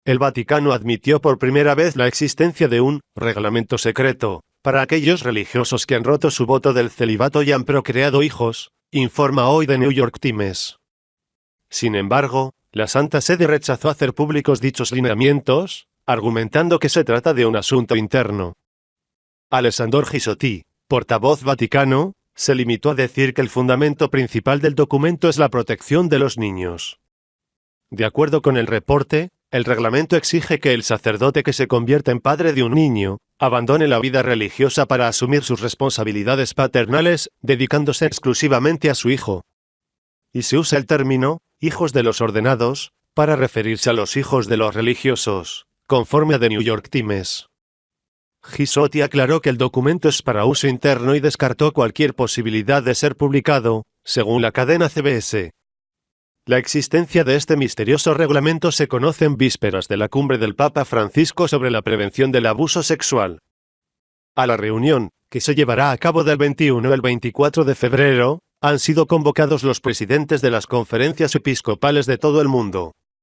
el Vaticano admitió por primera vez la existencia de un reglamento secreto para aquellos religiosos que han roto su voto del celibato y han procreado hijos, informa hoy The New York Times. Sin embargo, la Santa Sede rechazó hacer públicos dichos lineamientos, argumentando que se trata de un asunto interno. Alessandro Gisotti, portavoz vaticano, se limitó a decir que el fundamento principal del documento es la protección de los niños. De acuerdo con el reporte, el reglamento exige que el sacerdote que se convierta en padre de un niño, abandone la vida religiosa para asumir sus responsabilidades paternales, dedicándose exclusivamente a su hijo. Y se usa el término, hijos de los ordenados, para referirse a los hijos de los religiosos, conforme a The New York Times. Gisotti aclaró que el documento es para uso interno y descartó cualquier posibilidad de ser publicado, según la cadena CBS. La existencia de este misterioso reglamento se conoce en vísperas de la cumbre del Papa Francisco sobre la prevención del abuso sexual. A la reunión, que se llevará a cabo del 21 al 24 de febrero, han sido convocados los presidentes de las conferencias episcopales de todo el mundo.